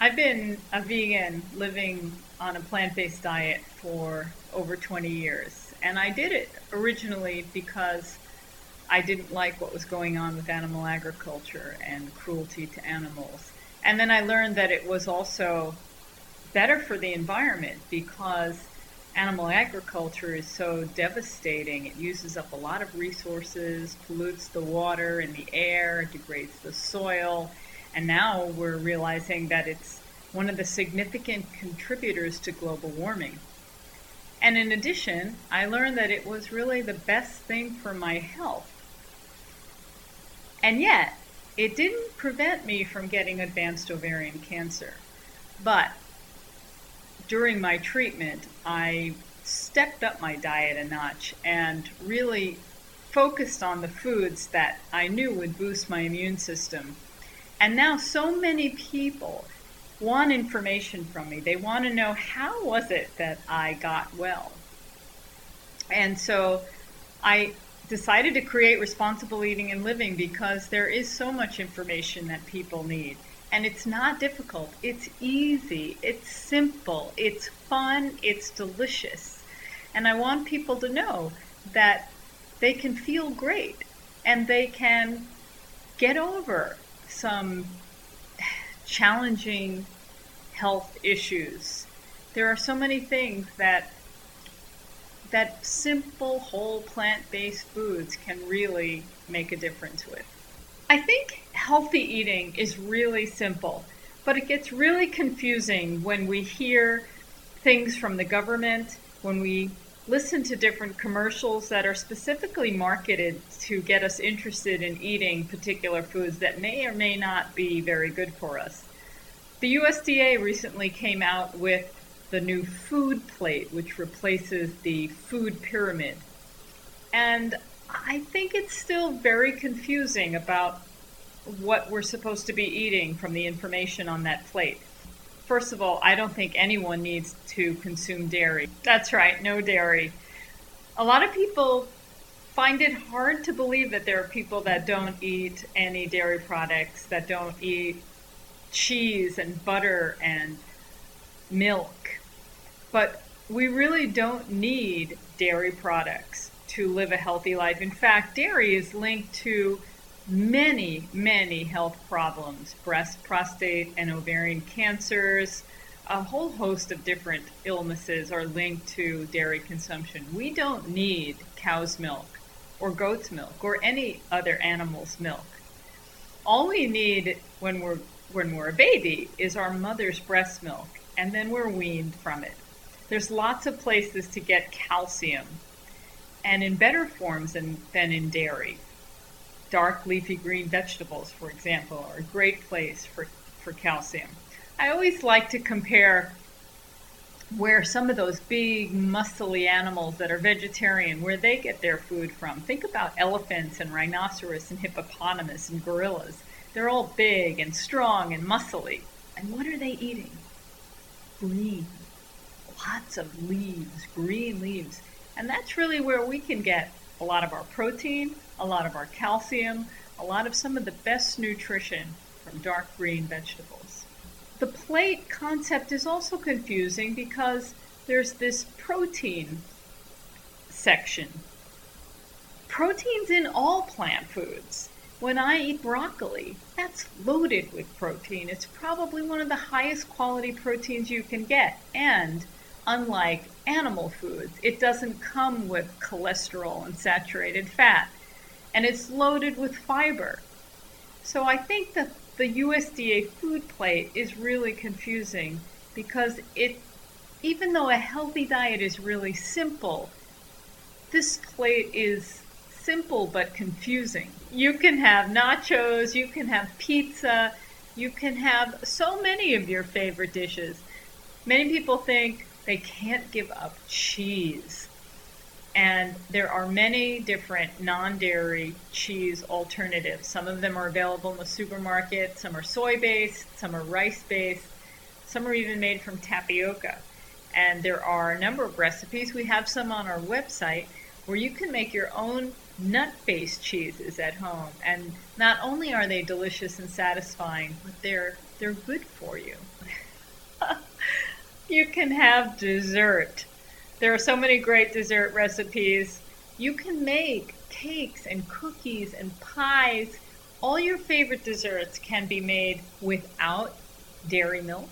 I've been a vegan living on a plant-based diet for over 20 years. And I did it originally because I didn't like what was going on with animal agriculture and cruelty to animals. And then I learned that it was also better for the environment because animal agriculture is so devastating. It uses up a lot of resources, pollutes the water and the air, degrades the soil, and now we're realizing that it's one of the significant contributors to global warming. And in addition, I learned that it was really the best thing for my health. And yet, it didn't prevent me from getting advanced ovarian cancer. But during my treatment, I stepped up my diet a notch and really focused on the foods that I knew would boost my immune system. And now so many people want information from me. They want to know, how was it that I got well? And so I decided to create Responsible Eating and Living because there is so much information that people need. And it's not difficult. It's easy. It's simple. It's fun. It's delicious. And I want people to know that they can feel great and they can get over some challenging health issues. There are so many things that simple whole plant-based foods can really make a difference with. I think healthy eating is really simple, but it gets really confusing when we hear things from the government, when we listen to different commercials that are specifically marketed to get us interested in eating particular foods that may or may not be very good for us. The USDA recently came out with the new food plate, which replaces the food pyramid. And I think it's still very confusing about what we're supposed to be eating from the information on that plate. First of all, I don't think anyone needs to consume dairy. That's right, no dairy. A lot of people find it hard to believe that there are people that don't eat any dairy products, that don't eat cheese and butter and milk. But we really don't need dairy products to live a healthy life. In fact, dairy is linked to many, many health problems: breast, prostate, and ovarian cancers. A whole host of different illnesses are linked to dairy consumption. We don't need cow's milk or goat's milk or any other animal's milk. All we need when we're a baby is our mother's breast milk, and then we're weaned from it. There's lots of places to get calcium, and in better forms than in dairy. Dark leafy green vegetables, for example, are a great place for calcium. I always like to compare where some of those big, muscly animals that are vegetarian, where they get their food from. Think about elephants and rhinoceros and hippopotamus and gorillas. They're all big and strong and muscly. And what are they eating? Green. Lots of leaves, green leaves. And that's really where we can get a lot of our protein, a lot of our calcium, a lot of some of the best nutrition from dark green vegetables. The plate concept is also confusing because there's this protein section. Protein's in all plant foods. When I eat broccoli, that's loaded with protein. It's probably one of the highest quality proteins you can get. And unlike animal foods, it doesn't come with cholesterol and saturated fat. And it's loaded with fiber. So I think that the USDA food plate is really confusing because even though a healthy diet is really simple, this plate is simple but confusing. You can have nachos, you can have pizza, you can have so many of your favorite dishes. Many people think they can't give up cheese. And there are many different non-dairy cheese alternatives. Some of them are available in the supermarket. Some are soy-based, some are rice-based, some are even made from tapioca. And there are a number of recipes. We have some on our website where you can make your own nut-based cheeses at home. And not only are they delicious and satisfying, but they're good for you. You can have dessert. There are so many great dessert recipes. You can make cakes and cookies and pies. All your favorite desserts can be made without dairy milk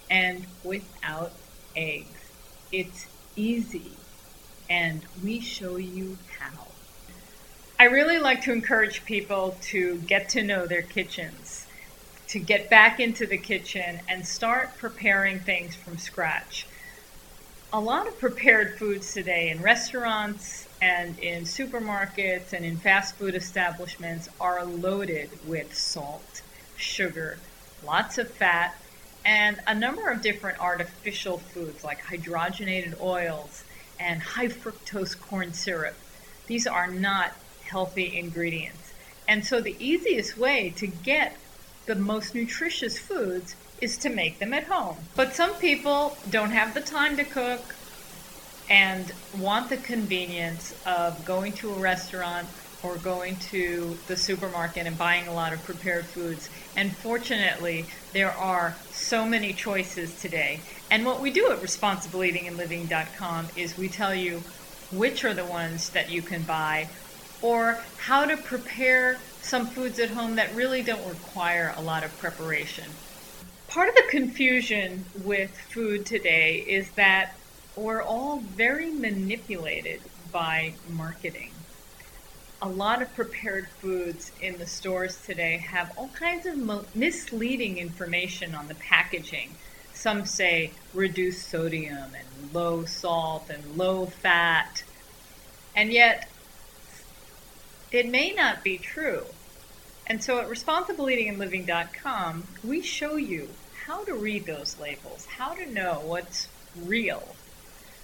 and without eggs. It's easy, and we show you how. I really like to encourage people to get to know their kitchens, to get back into the kitchen and start preparing things from scratch. A lot of prepared foods today in restaurants and in supermarkets and in fast food establishments are loaded with salt, sugar, lots of fat, and a number of different artificial foods like hydrogenated oils and high fructose corn syrup. These are not healthy ingredients. And so the easiest way to get the most nutritious foods is to make them at home. But some people don't have the time to cook and want the convenience of going to a restaurant or going to the supermarket and buying a lot of prepared foods. And fortunately, there are so many choices today. And what we do at ResponsibleEatingAndLiving.com is we tell you which are the ones that you can buy, or how to prepare some foods at home that really don't require a lot of preparation. Part of the confusion with food today is that we're all very manipulated by marketing. A lot of prepared foods in the stores today have all kinds of misleading information on the packaging. Some say reduced sodium and low salt and low fat, and yet it may not be true. And so at ResponsibleEatingAndLiving.com, we show you how to read those labels, how to know what's real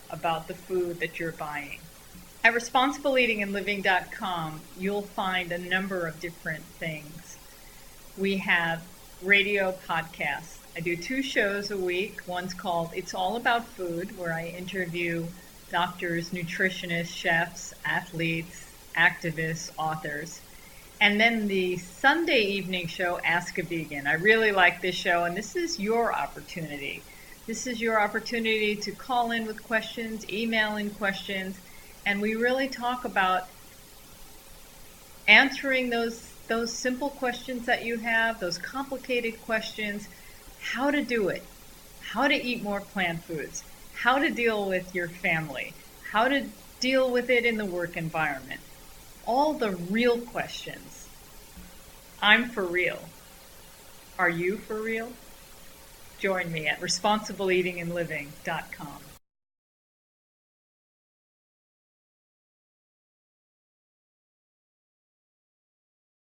about the food that you're buying. At ResponsibleEatingAndLiving.com, you'll find a number of different things. We have radio podcasts. I do 2 shows a week. One's called It's All About Food, where I interview doctors, nutritionists, chefs, athletes, activists, authors. And then the Sunday evening show, Ask a Vegan. I really like this show, and this is your opportunity. This is your opportunity to call in with questions, email in questions, and we really talk about answering those simple questions that you have, those complicated questions, how to do it, how to eat more plant foods, how to deal with your family, how to deal with it in the work environment. All the real questions. I'm for real. Are you for real? Join me at ResponsibleEatingAndLiving.com.